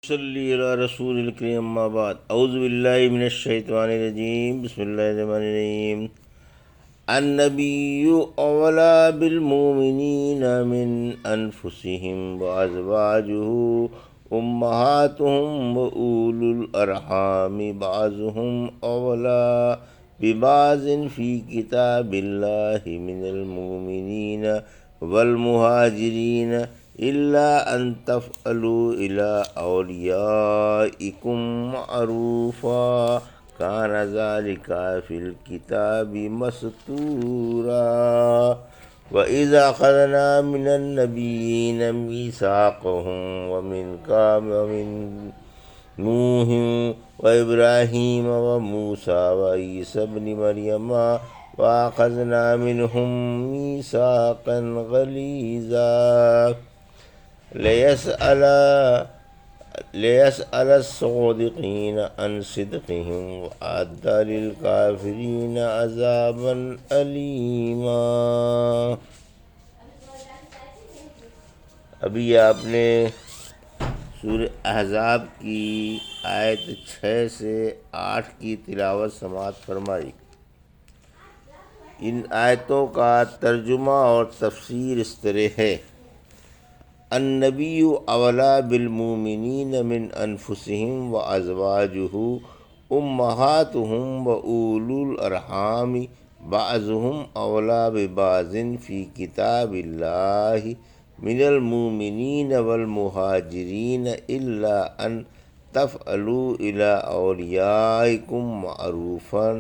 صلی علی رسول الکریم اما بعد اعوذ باللہ من الشیطان الرجیم بسم اللہ الرحمن الرحیم النبی اولا بالمؤمنین من انفسهم وازواجہ امہاتہم واولو الارحام بعضهم اولا ببعض فی کتاب اللہ من المؤمنین والمہاجرین إلا أن تفعلوا إلى أوليائكم معروفا كان ذلك في الكتاب مسطورا وإذا أخذنا من النبيين ميثاقهم ومن نوح وإبراهيم وموسى وعيسى ابن مريم وأخذنا منهم ميثاقا غليظا ليسأل الصادقين عن صدقهم وأعد للكافرين عذابا أليما۔ ابھی آپ نے سورہ احزاب کی آیت 6 سے 8 کی تلاوت سماعت فرمائی۔ ان آیتوں کا ترجمہ اور تفسیر اس طرح ہے: النبی اولا بالمؤمنین من انفسهم وازواجہ امہاتہم واولو الارحام بعضهم اولا ببعض فی کتاب اللہ من المؤمنین والمہاجرین الا ان تفعلوا الی اولیائکم معروفا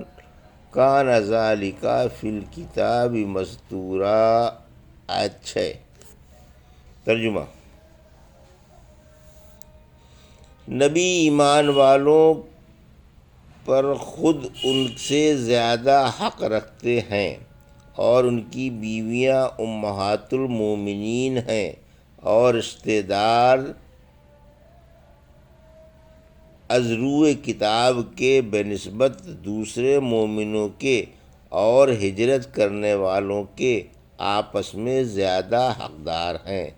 کان ذالک فی الکتاب مسطورا۔ آیت 6۔ ترجمہ: نبی ایمان والوں پر خود ان سے زیادہ حق رکھتے ہیں اور ان کی بیویاں امہات المومنین ہیں اور رشتہ دار از روئے کتاب کے بنسبت دوسرے مومنوں کے اور ہجرت کرنے والوں کے آپس میں زیادہ حقدار ہیں،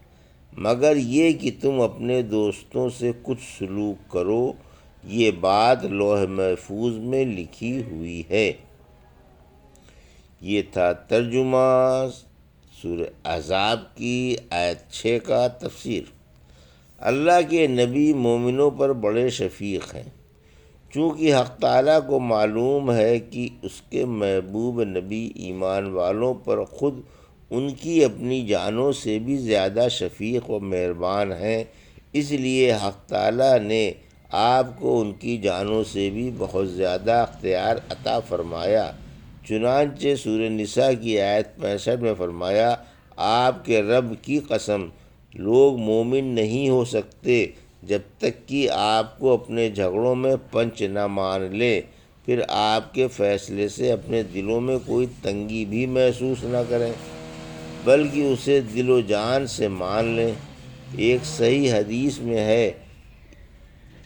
مگر یہ کہ تم اپنے دوستوں سے کچھ سلوک کرو، یہ بات لوح محفوظ میں لکھی ہوئی ہے۔ یہ تھا ترجمہ سورہ احزاب کی آیت 6 کا تفسیر۔ اللہ کے نبی مومنوں پر بڑے شفیق ہیں، چونکہ حق تعالیٰ کو معلوم ہے کہ اس کے محبوب نبی ایمان والوں پر خود ان کی اپنی جانوں سے بھی زیادہ شفیق و مہربان ہیں، اس لیے حق تعالیٰ نے آپ کو ان کی جانوں سے بھی بہت زیادہ اختیار عطا فرمایا۔ چنانچہ سورہ نساء کی آیت 65 میں فرمایا: آپ کے رب کی قسم، لوگ مومن نہیں ہو سکتے جب تک کہ آپ کو اپنے جھگڑوں میں پنچ نہ مان لیں، پھر آپ کے فیصلے سے اپنے دلوں میں کوئی تنگی بھی محسوس نہ کریں، بلکہ اسے دل و جان سے مان لیں۔ ایک صحیح حدیث میں ہے: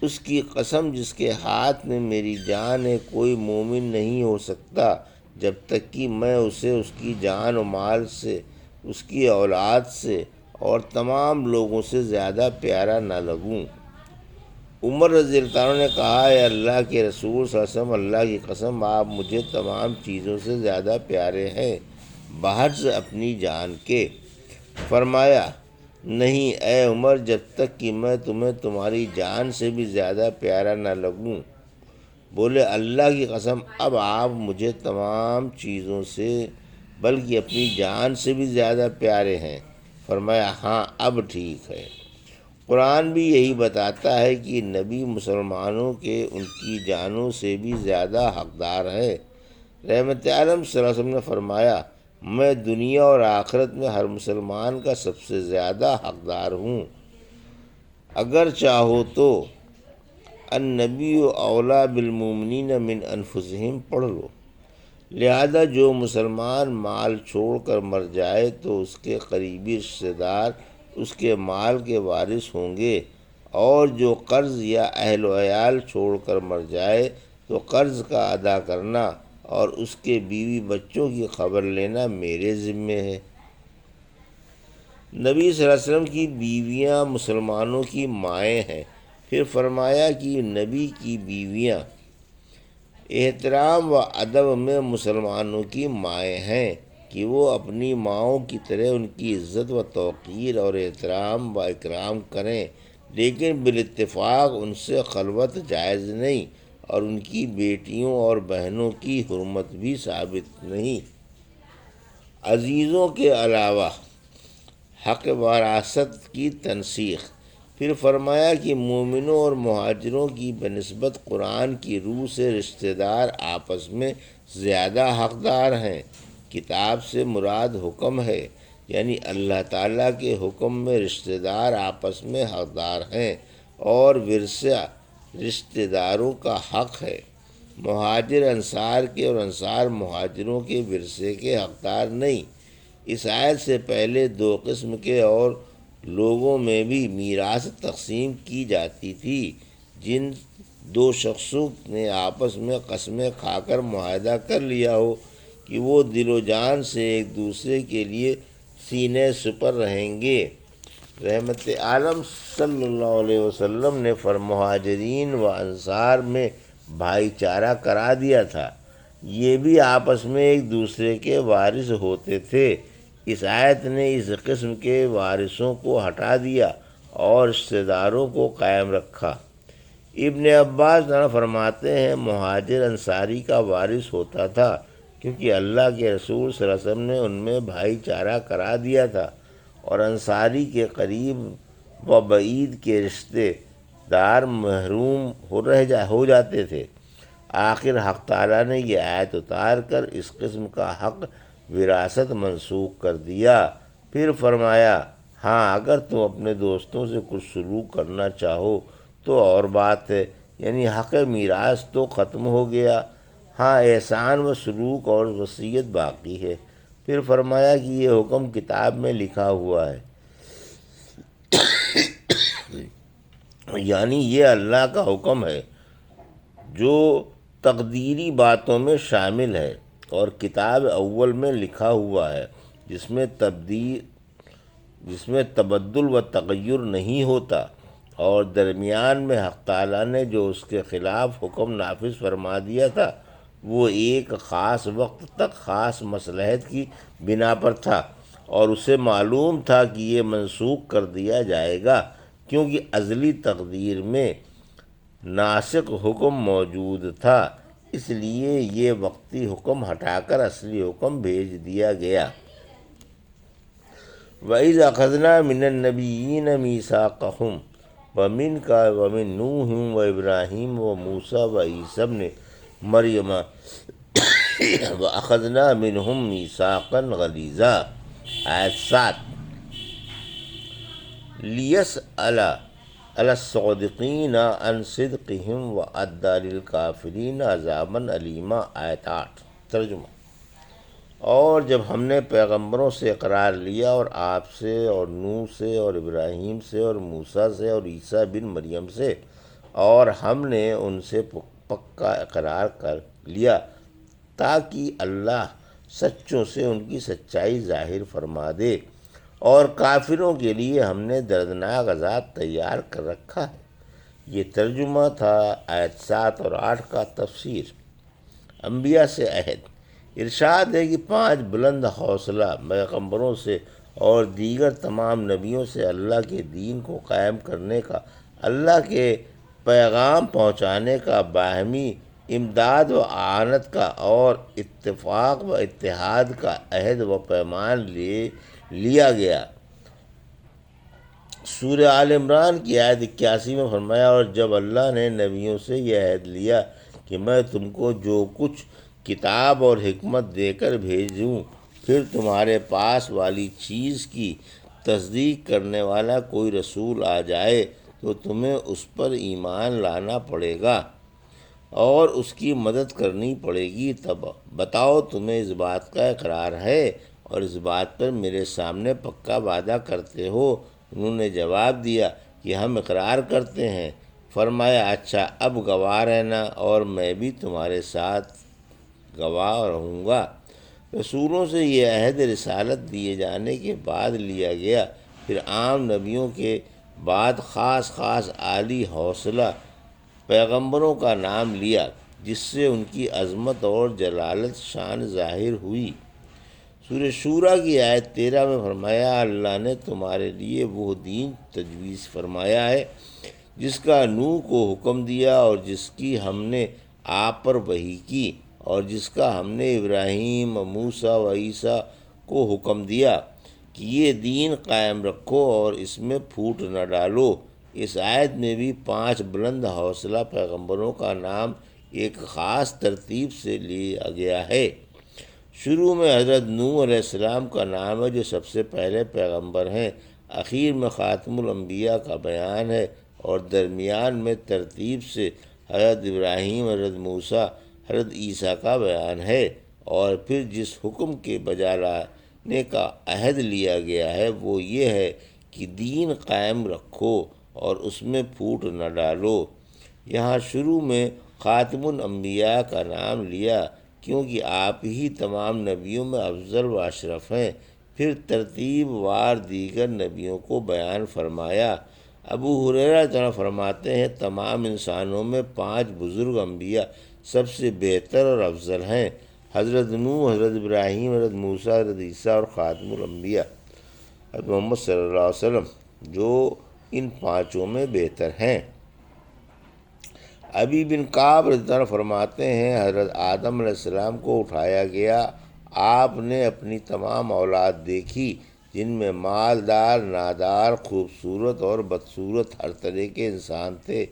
اس کی قسم جس کے ہاتھ میں میری جان ہے، کوئی مومن نہیں ہو سکتا جب تک کہ میں اسے اس کی جان و مال سے، اس کی اولاد سے اور تمام لوگوں سے زیادہ پیارا نہ لگوں۔ عمر رضی اللہ عنہ نے کہا: اے اللہ کے رسول صلی اللہ علیہ وسلم، اللہ کی قسم آپ مجھے تمام چیزوں سے زیادہ پیارے ہیں بحرص اپنی جان کے۔ فرمایا: نہیں اے عمر، جب تک کہ میں تمہیں تمہاری جان سے بھی زیادہ پیارا نہ لگوں۔ بولے: اللہ کی قسم اب آپ مجھے تمام چیزوں سے بلکہ اپنی جان سے بھی زیادہ پیارے ہیں۔ فرمایا: ہاں اب ٹھیک ہے۔ قرآن بھی یہی بتاتا ہے کہ نبی مسلمانوں کے ان کی جانوں سے بھی زیادہ حقدار ہے۔ رحمت عالم صلی اللہ علیہ وسلم نے فرمایا: میں دنیا اور آخرت میں ہر مسلمان کا سب سے زیادہ حقدار ہوں۔ اگر چاہو تو النبی اولا بالمؤمنین من انفسہم پڑھ لو۔ لہذا جو مسلمان مال چھوڑ کر مر جائے تو اس کے قریبی رشتہ دار اس کے مال کے وارث ہوں گے، اور جو قرض یا اہل و عیال چھوڑ کر مر جائے تو قرض کا ادا کرنا اور اس کے بیوی بچوں کی خبر لینا میرے ذمے ہے۔ نبی صلی اللہ علیہ وسلم کی بیویاں مسلمانوں کی مائیں ہیں، پھر فرمایا کہ نبی کی بیویاں احترام و ادب میں مسلمانوں کی مائیں ہیں کہ وہ اپنی ماؤں کی طرح ان کی عزت و توقیر اور احترام و اکرام کریں، لیکن بالاتفاق ان سے خلوت جائز نہیں اور ان کی بیٹیوں اور بہنوں کی حرمت بھی ثابت نہیں۔ عزیزوں کے علاوہ حق وراثت کی تنسیخ۔ پھر فرمایا کہ مومنوں اور مہاجروں کی بنسبت قرآن کی روح سے رشتہ دار آپس میں زیادہ حقدار ہیں۔ کتاب سے مراد حکم ہے، یعنی اللہ تعالیٰ کے حکم میں رشتہ دار آپس میں حقدار ہیں، اور ورثہ رشتہ داروں کا حق ہے۔ مہاجر انصار کے اور انصار مہاجروں کے ورثے کے حقدار نہیں۔ اس آیت سے پہلے دو قسم کے اور لوگوں میں بھی میراث تقسیم کی جاتی تھی۔ جن دو شخصوں نے آپس میں قسمیں کھا کر معاہدہ کر لیا ہو کہ وہ دل و جان سے ایک دوسرے کے لیے سینے سپر رہیں گے۔ رحمت عالم صلی اللہ علیہ وسلم نے مہاجرین و انصار میں بھائی چارہ کرا دیا تھا، یہ بھی آپس میں ایک دوسرے کے وارث ہوتے تھے۔ اس آیت نے اس قسم کے وارثوں کو ہٹا دیا اور رشتہ داروں کو قائم رکھا۔ ابن عباس فرماتے ہیں مہاجر انصاری کا وارث ہوتا تھا کیونکہ اللہ کے رسول صلی اللہ علیہ وسلم نے ان میں بھائی چارہ کرا دیا تھا، اور انصاری کے قریب و بعید کے رشتہ دار محروم ہو جاتے تھے۔ آخر حق تعالیٰ نے یہ آیت اتار کر اس قسم کا حق وراثت منسوخ کر دیا۔ پھر فرمایا ہاں اگر تم اپنے دوستوں سے کچھ سلوک کرنا چاہو تو اور بات ہے، یعنی حق میراث تو ختم ہو گیا، ہاں احسان و سلوک اور وصیت باقی ہے۔ پھر فرمایا کہ یہ حکم کتاب میں لکھا ہوا ہے، یعنی یہ اللہ کا حکم ہے جو تقدیری باتوں میں شامل ہے، اور کتاب اول میں لکھا ہوا ہے جس میں تبدل و تغیر نہیں ہوتا، اور درمیان میں حق تعالیٰ نے جو اس کے خلاف حکم نافذ فرما دیا تھا وہ ایک خاص وقت تک خاص مصلحت کی بنا پر تھا، اور اسے معلوم تھا کہ یہ منسوخ کر دیا جائے گا کیونکہ ازلی تقدیر میں ناسخ حکم موجود تھا، اس لیے یہ وقتی حکم ہٹا کر اصلی حکم بھیج دیا گیا۔ وَإِذْ أَخَذْنَا مِنَ النَّبِيِّينَ مِيثَاقَهُمْ وَمِنْكَ وَمِن نُوحٍ وَإِبْرَاهِيمَ وَمُوسَىٰ وَعِيسَىٰ ابْنِ مَرْيَمَ وَأَخَذْنَا مِنْهُم مِيثَاقًا غَلِيظًا۔ آیت 7۔ لِيَسْأَلَ عَلَى الصَّادِقِينَ عَنْ صِدْقِهِمْ وَأَدَّىٰ لِلْكَافِرِينَ عَذَابًا أَلِيمًا۔ آیت 8۔ ترجمہ۔ اور جب ہم نے پیغمبروں سے اقرار لیا، اور آپ سے اور نوح سے اور ابراہیم سے اور موسیٰ سے اور عیسیٰ بن مریم سے، اور ہم نے ان سے پکا اقرار کر لیا تاکہ اللہ سچوں سے ان کی سچائی ظاہر فرما دے، اور کافروں کے لیے ہم نے دردناک عذاب تیار کر رکھا ہے۔ یہ ترجمہ تھا آیت 7 اور 8 کا۔ تفسیر۔ انبیاء سے عہد۔ ارشاد ہے کہ 5 بلند حوصلہ پیغمبروں سے اور دیگر تمام نبیوں سے اللہ کے دین کو قائم کرنے کا، اللہ کے پیغام پہنچانے کا، باہمی امداد و اعانت کا اور اتفاق و اتحاد کا عہد و پیمان لیا گیا۔ سورہ آل عمران کی آیت 81 میں فرمایا اور جب اللہ نے نبیوں سے یہ عہد لیا کہ میں تم کو جو کچھ کتاب اور حکمت دے کر بھیجوں، پھر تمہارے پاس والی چیز کی تصدیق کرنے والا کوئی رسول آ جائے تو تمہیں اس پر ایمان لانا پڑے گا اور اس کی مدد کرنی پڑے گی، تب بتاؤ تمہیں اس بات کا اقرار ہے اور اس بات پر میرے سامنے پکا وعدہ کرتے ہو؟ انہوں نے جواب دیا کہ ہم اقرار کرتے ہیں۔ فرمایا اچھا اب گواہ رہنا اور میں بھی تمہارے ساتھ گواہ رہوں گا۔ رسولوں سے یہ عہد رسالت دیے جانے کے بعد لیا گیا، پھر عام نبیوں کے بعد خاص خاص عالی حوصلہ پیغمبروں کا نام لیا جس سے ان کی عظمت اور جلالت شان ظاہر ہوئی۔ سورہ شورا کی آیت 13 میں فرمایا اللہ نے تمہارے لیے وہ دین تجویز فرمایا ہے جس کا نوح کو حکم دیا اور جس کی ہم نے آپ پر وحی کی، اور جس کا ہم نے ابراہیم، موسیٰ و عیسیٰ کو حکم دیا کہ یہ دین قائم رکھو اور اس میں پھوٹ نہ ڈالو۔ اس آیت میں بھی 5 بلند حوصلہ پیغمبروں کا نام ایک خاص ترتیب سے لیا گیا ہے۔ شروع میں حضرت نوح علیہ السلام کا نام ہے جو سب سے پہلے پیغمبر ہیں، اخیر میں خاتم الانبیاء کا بیان ہے، اور درمیان میں ترتیب سے حضرت ابراہیم، حضرت موسیٰ، حضرت عیسیٰ کا بیان ہے، اور پھر جس حکم کے بجا لانے کا عہد لیا گیا ہے وہ یہ ہے کہ دین قائم رکھو اور اس میں پھوٹ نہ ڈالو۔ یہاں شروع میں خاتم الانبیاء کا نام لیا کیونکہ آپ ہی تمام نبیوں میں افضل و اشرف ہیں، پھر ترتیب وار دیگر نبیوں کو بیان فرمایا۔ ابو ہریرہ تعالیٰ فرماتے ہیں تمام انسانوں میں 5 بزرگ انبیاء سب سے بہتر اور افضل ہیں، حضرت نوح، حضرت ابراہیم، حضرت موسیٰ، حضرت عیسیٰ اور خاتم الانبیاء حضرت محمد صلی اللہ علیہ وسلم جو ان 5 میں بہتر ہیں۔ ابی بن کعب رضی اللہ عنہ فرماتے ہیں حضرت آدم علیہ السلام کو اٹھایا گیا، آپ نے اپنی تمام اولاد دیکھی جن میں مالدار، نادار، خوبصورت اور بدصورت ہر طرح کے انسان تھے۔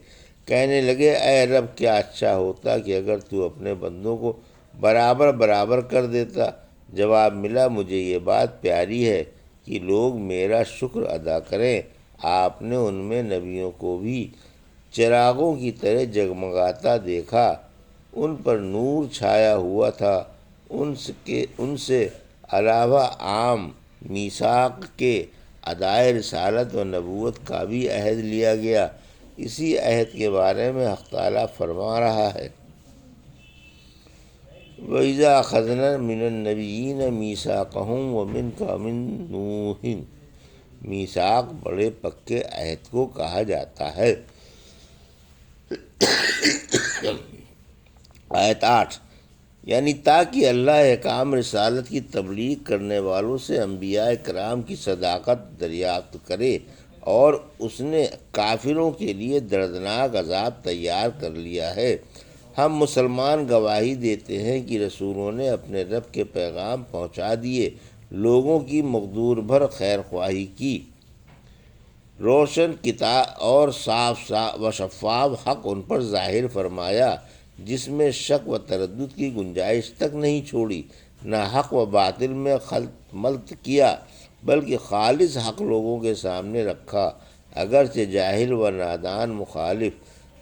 کہنے لگے اے رب کیا اچھا ہوتا کہ اگر تو اپنے بندوں کو برابر برابر کر دیتا۔ جواب ملا مجھے یہ بات پیاری ہے کہ لوگ میرا شکر ادا کریں۔ آپ نے ان میں نبیوں کو بھی چراغوں کی طرح جگمگاتا دیکھا، ان پر نور چھایا ہوا تھا، ان سے علاوہ عام میثاق کے ادائے رسالت و نبوت کا بھی عہد لیا گیا۔ اسی عہد کے بارے میں حق تعالیٰ فرما رہا ہے وَإِذَا أَخَذْنَا مِنَ النَّبِيِّينَ مِيثَاقَهُمْ وَمِنْكَ وَمِن نُوحٍ۔ میثاق بڑے پکے عہد کو کہا جاتا ہے۔ آیت 8 یعنی تاکہ اللہ احکام رسالت کی تبلیغ کرنے والوں سے انبیاء کرام کی صداقت دریافت کرے، اور اس نے کافروں کے لیے دردناک عذاب تیار کر لیا ہے۔ ہم مسلمان گواہی دیتے ہیں کہ رسولوں نے اپنے رب کے پیغام پہنچا دیے، لوگوں کی مقدور بھر خیر خواہی کی، روشن کتاب اور صاف و شفاف حق ان پر ظاہر فرمایا جس میں شک و تردد کی گنجائش تک نہیں چھوڑی، نہ حق و باطل میں خلط ملط کیا بلکہ خالص حق لوگوں کے سامنے رکھا، اگرچہ جاہل و نادان، مخالف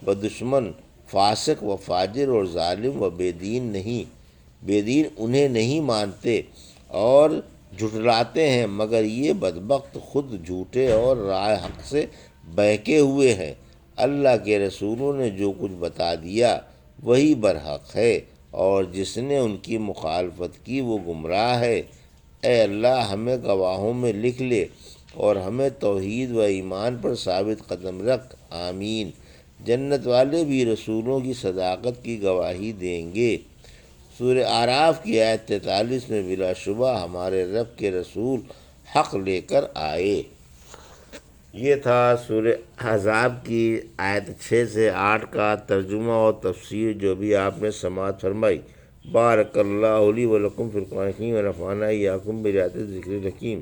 و دشمن، فاسق و فاجر اور ظالم و بے دین انہیں نہیں مانتے اور جھٹلاتے ہیں، مگر یہ بدبخت خود جھوٹے اور راہ حق سے بہکے ہوئے ہیں۔ اللہ کے رسولوں نے جو کچھ بتا دیا وہی برحق ہے، اور جس نے ان کی مخالفت کی وہ گمراہ ہے۔ اے اللہ ہمیں گواہوں میں لکھ لے اور ہمیں توحید و ایمان پر ثابت قدم رکھ، آمین۔ جنت والے بھی رسولوں کی صداقت کی گواہی دیں گے۔ سورہ اعراف کی آیت 43 میں بلا شبہ ہمارے رب کے رسول حق لے کر آئے۔ یہ تھا سورہ احزاب کی آیت 6 سے 8 کا ترجمہ اور تفسیر جو بھی آپ نے سماعت فرمائی۔ بارک اللہ لی و لکم فی القرآن الحکیم و نفعنی وایاکم بآیات الذکر الحکیم۔